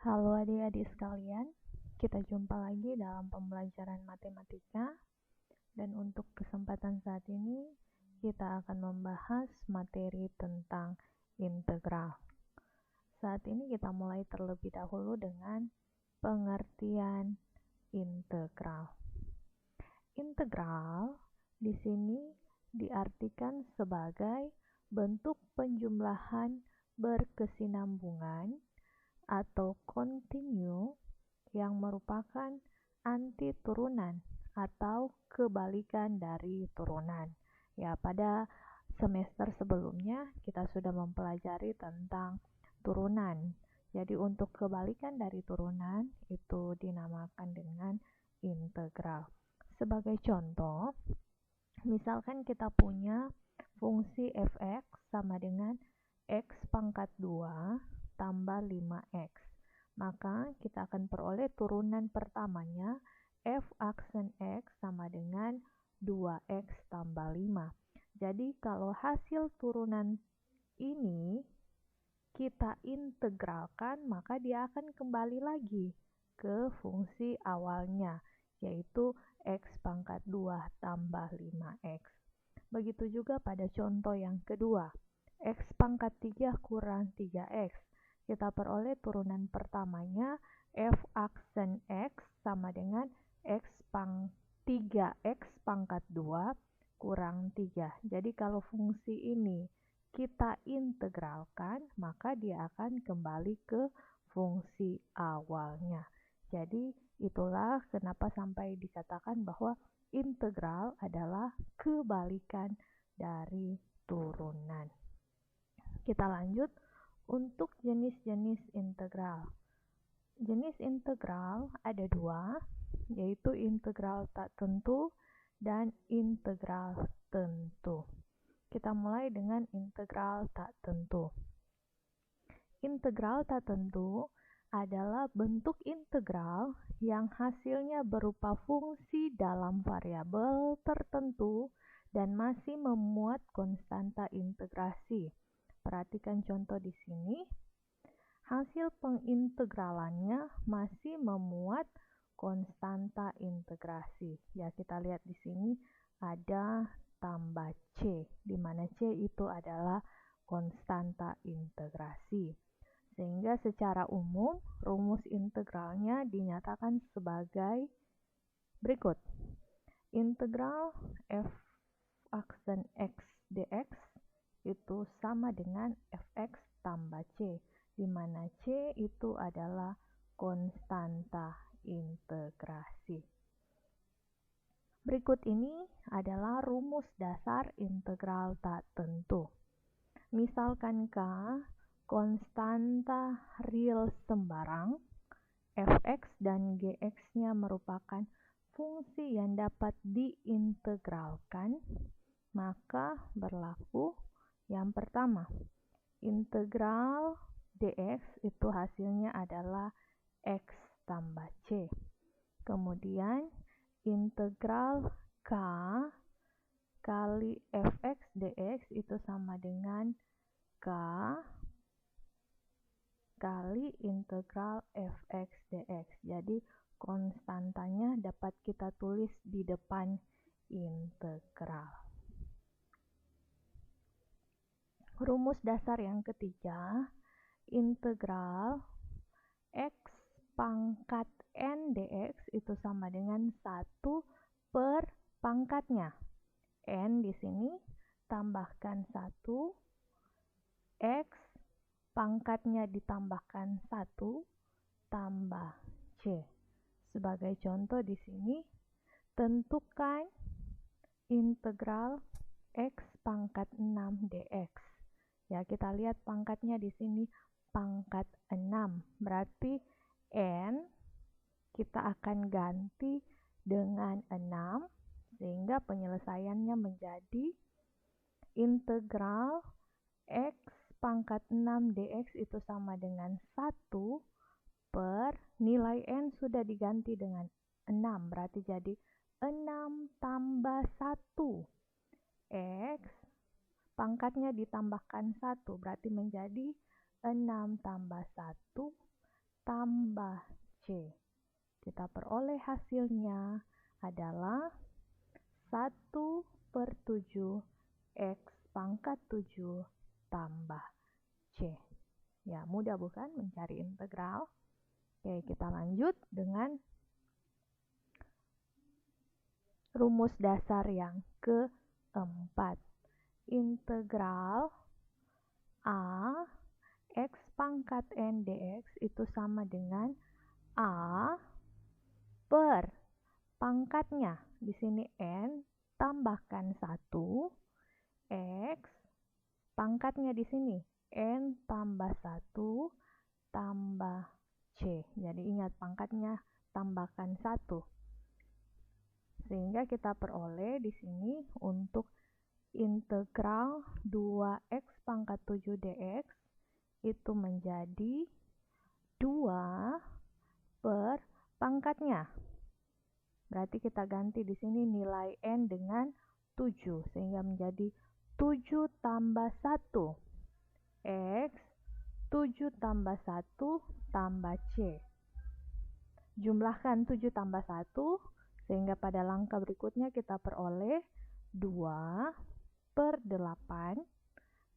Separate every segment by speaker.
Speaker 1: Halo adik-adik sekalian, kita jumpa lagi dalam pembelajaran matematika. Dan untuk kesempatan saat ini, kita akan membahas materi tentang integral. Saat ini kita mulai terlebih dahulu dengan pengertian integral. Integral di sini diartikan sebagai bentuk penjumlahan berkesinambungan atau kontinu yang merupakan anti turunan atau kebalikan dari turunan. Ya, pada semester sebelumnya kita sudah mempelajari tentang turunan. Jadi untuk kebalikan dari turunan itu dinamakan dengan integral. Sebagai contoh, misalkan kita punya fungsi f(x) sama dengan x pangkat 2 tambah 5x. Maka kita akan peroleh turunan pertamanya f aksen x sama dengan 2x tambah 5. Jadi kalau hasil turunan ini kita integralkan, maka dia akan kembali lagi ke fungsi awalnya, yaitu x pangkat 2 tambah 5x. Begitu juga pada contoh yang kedua, x pangkat 3 kurang 3x. Kita peroleh turunan pertamanya f aksen x sama dengan 3x pangkat 2 kurang 3. Jadi kalau fungsi ini kita integralkan, maka dia akan kembali ke fungsi awalnya. Jadi itulah kenapa sampai dikatakan bahwa integral adalah kebalikan dari turunan. Kita lanjut untuk jenis-jenis integral. Jenis integral ada dua, yaitu integral tak tentu dan integral tentu. Kita mulai dengan integral tak tentu. Integral tak tentu adalah bentuk integral yang hasilnya berupa fungsi dalam variabel tertentu dan masih memuat konstanta integrasi. Perhatikan contoh di sini. Hasil pengintegralannya masih memuat konstanta integrasi. Ya, kita lihat di sini ada tambah C, di mana C itu adalah konstanta integrasi. Sehingga secara umum rumus integralnya dinyatakan sebagai berikut. Integral f aksen x dx itu sama dengan fx tambah c, di mana c itu adalah konstanta integrasi. Berikut ini adalah rumus dasar integral tak tentu. Misalkan K konstanta real sembarang, fx dan gx-nya merupakan fungsi yang dapat diintegralkan, maka berlaku yang pertama, integral dx itu hasilnya adalah x tambah c. Kemudian integral k kali fx dx itu sama dengan k kali integral fx dx. Jadi konstantanya dapat kita tulis di depan integral. Rumus dasar yang ketiga, integral x pangkat n dx itu sama dengan 1 per pangkatnya. N di sini tambahkan 1, x pangkatnya ditambahkan 1 tambah c. Sebagai contoh di sini, tentukan integral x pangkat 6 dx. Ya, kita lihat pangkatnya di sini pangkat 6. Berarti n kita akan ganti dengan 6 sehingga penyelesaiannya menjadi integral x pangkat 6 dx itu sama dengan 1 per nilai n sudah diganti dengan 6. Berarti jadi 6 tambah 1. X pangkatnya ditambahkan 1, berarti menjadi 6 tambah 1 tambah C. Kita peroleh hasilnya adalah 1/7 X pangkat 7 tambah C. Ya, mudah bukan mencari integral? Oke, kita lanjut dengan rumus dasar yang keempat. Integral A X pangkat N dx itu sama dengan A per pangkatnya, di sini N, tambahkan 1, X, pangkatnya di sini, N tambah 1, tambah C. Jadi ingat pangkatnya tambahkan 1. Sehingga kita peroleh di sini untuk integral 2x pangkat 7 dx itu menjadi 2 per pangkatnya. Berarti kita ganti di sini nilai N dengan 7 sehingga menjadi 7 tambah 1 X 7 tambah 1 tambah C. Jumlahkan 7 tambah 1 sehingga pada langkah berikutnya kita peroleh 2/8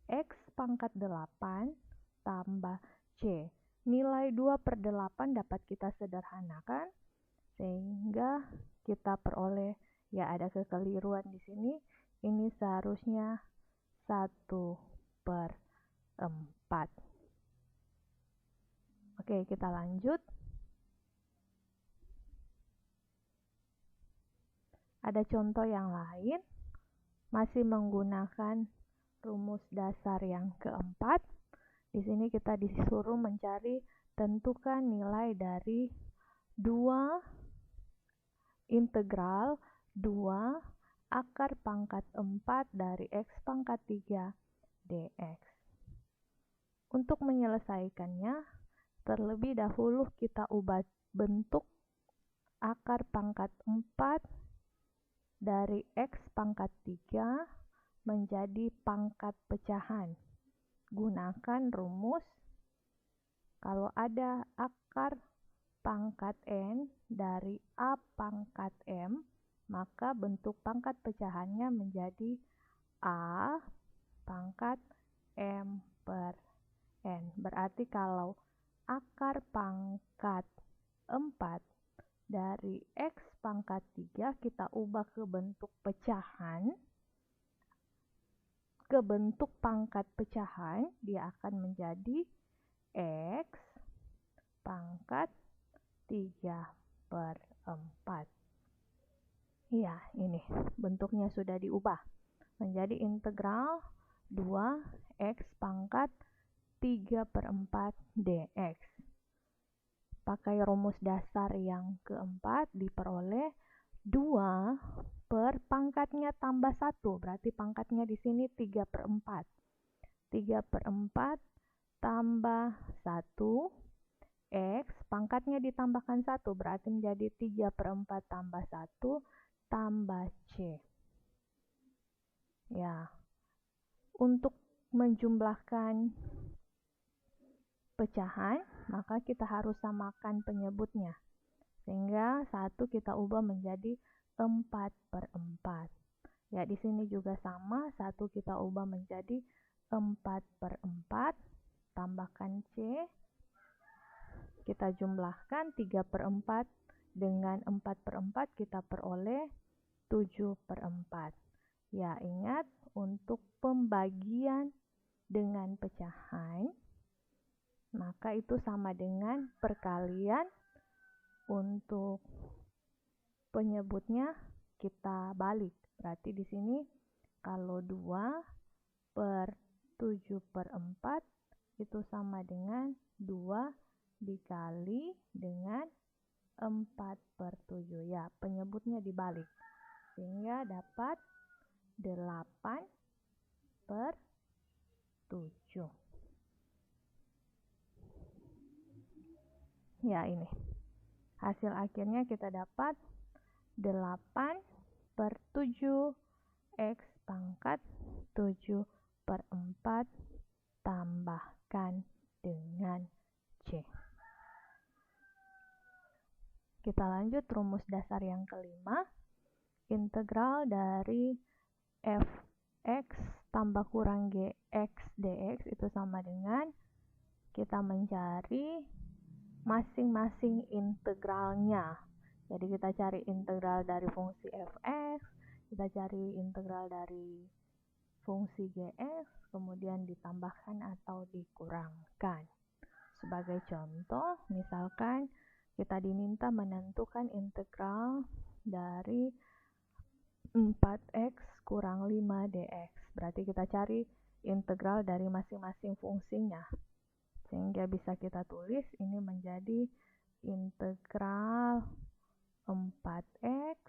Speaker 1: X pangkat 8 tambah C. Nilai 2/8 dapat kita sederhanakan sehingga kita peroleh, ya ada kekeliruan di sini, ini seharusnya 1/4. Oke, kita lanjut. Ada contoh yang lain, masih menggunakan rumus dasar yang keempat. Di sini kita disuruh mencari tentukan nilai dari 2 integral 2 akar pangkat 4 dari X pangkat 3 dx. Untuk menyelesaikannya, terlebih dahulu kita ubah bentuk akar pangkat 4 dari X pangkat 3 menjadi pangkat pecahan. Gunakan rumus, kalau ada akar pangkat N dari A pangkat M, maka bentuk pangkat pecahannya menjadi A pangkat M per N. Berarti kalau akar pangkat 4 dari X pangkat 3 kita ubah ke bentuk pecahan, ke bentuk pangkat pecahan, dia akan menjadi X pangkat 3/4. Ya, ini bentuknya sudah diubah menjadi integral 2x pangkat 3/4 dx. Pakai rumus dasar yang keempat diperoleh 2 per pangkatnya tambah 1, berarti pangkatnya di sini 3/4. 3/4 tambah 1 X, pangkatnya ditambahkan 1, berarti menjadi 3/4 tambah 1 tambah C. Ya, untuk menjumlahkan pecahan, maka kita harus samakan penyebutnya. Sehingga 1 kita ubah menjadi 4/4. Ya, di sini juga sama, 1 kita ubah menjadi 4/4, tambahkan C. Kita jumlahkan 3/4 dengan 4/4 kita peroleh 7/4. Ya, ingat untuk pembagian dengan pecahan, maka itu sama dengan perkalian. Untuk penyebutnya kita balik. Berarti di sini kalau 2/7/4 itu sama dengan 2 dikali dengan 4/7. Ya, penyebutnya dibalik. Sehingga dapat 8/7. Ya, ini. Hasil akhirnya kita dapat 8/7 X pangkat 7/4 tambahkan dengan C. Kita lanjut rumus dasar yang kelima. Integral dari fx tambah kurang gx dx itu sama dengan kita mencari masing-masing integralnya. Jadi kita cari integral dari fungsi fx, kita cari integral dari fungsi gx, kemudian ditambahkan atau dikurangkan. Sebagai contoh, misalkan kita diminta menentukan integral dari 4x kurang 5 dx. Berarti kita cari integral dari masing-masing fungsinya. Sehingga bisa kita tulis ini menjadi integral 4x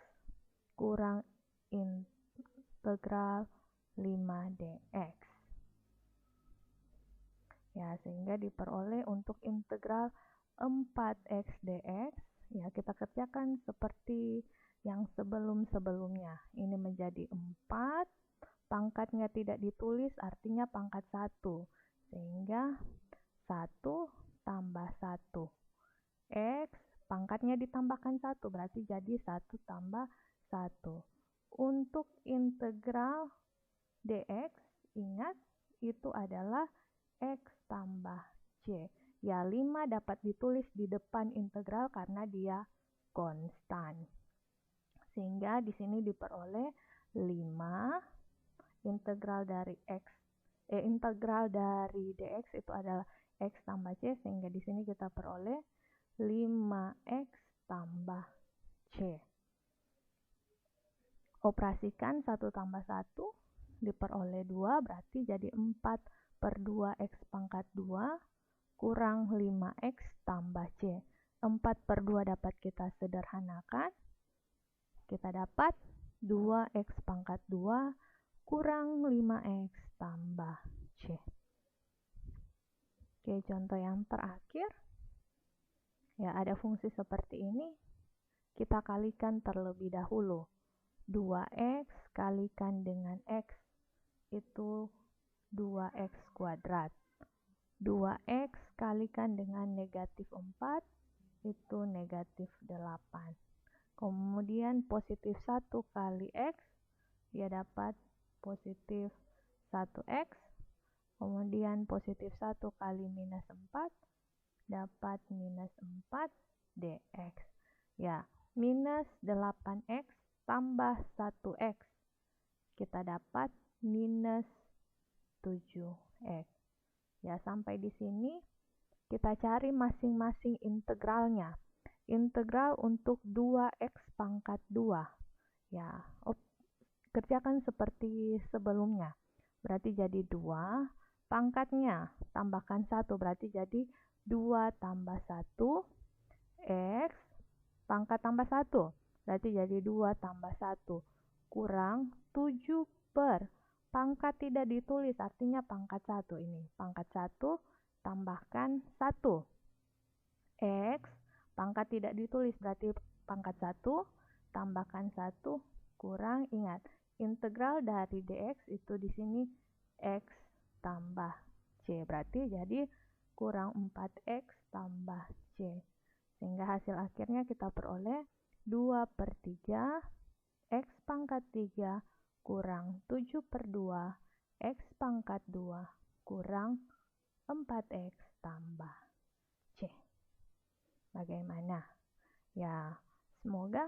Speaker 1: kurang integral 5 dx. Ya, sehingga diperoleh untuk integral 4x dx, ya kita kerjakan seperti yang sebelum-sebelumnya. Ini menjadi 4, pangkatnya tidak ditulis, artinya pangkat 1. Sehingga 1 tambah 1. X, pangkatnya ditambahkan 1, berarti jadi 1 tambah 1. Untuk integral dx, ingat itu adalah x tambah c. Ya, 5 dapat ditulis di depan integral karena dia konstan. Sehingga di sini diperoleh 5 integral dari integral dari dx itu adalah x tambah c, sehingga di sini kita peroleh 5x tambah c. Operasikan 1 tambah 1 diperoleh 2, berarti jadi 4/2x pangkat 2 kurang 5x tambah c. 4/2 dapat kita sederhanakan. Kita dapat 2x pangkat 2 kurang 5x tambah c. Oke, contoh yang terakhir. Ya, ada fungsi seperti ini. Kita kalikan terlebih dahulu. 2x kalikan dengan x itu 2x kuadrat. 2x kalikan dengan negatif 4 itu negatif 8. Kemudian positif 1 kali x, dia dapat positif 1x. Kemudian positif 1 kali minus 4, dapat minus 4 dx. Ya, minus 8x tambah 1x, kita dapat minus 7x. Ya, sampai di sini kita cari masing-masing integralnya. Integral untuk 2x pangkat 2. Ya, kerjakan seperti sebelumnya. Berarti jadi 2, pangkatnya tambahkan 1, berarti jadi 2 tambah 1, x, pangkat tambah 1, berarti jadi 2 tambah 1, kurang 7 per, pangkat tidak ditulis, artinya pangkat 1 ini. Pangkat 1 tambahkan 1. X, pangkat tidak ditulis, berarti pangkat 1 tambahkan 1 kurang, ingat, integral dari dx itu di sini x tambah c. Berarti jadi kurang 4x tambah c. Sehingga hasil akhirnya kita peroleh 2/3 x pangkat 3 kurang 7/2 x pangkat 2 kurang 4x tambah c. Bagaimana? Ya, semoga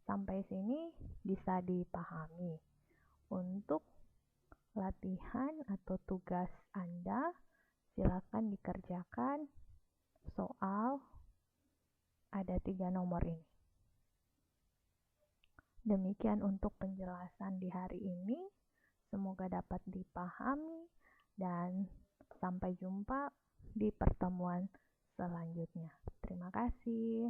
Speaker 1: sampai sini bisa dipahami. Untuk latihan atau tugas Anda, silakan dikerjakan soal ada 3 nomor ini. Demikian untuk penjelasan di hari ini. Semoga dapat dipahami dan sampai jumpa di pertemuan selanjutnya. Terima kasih.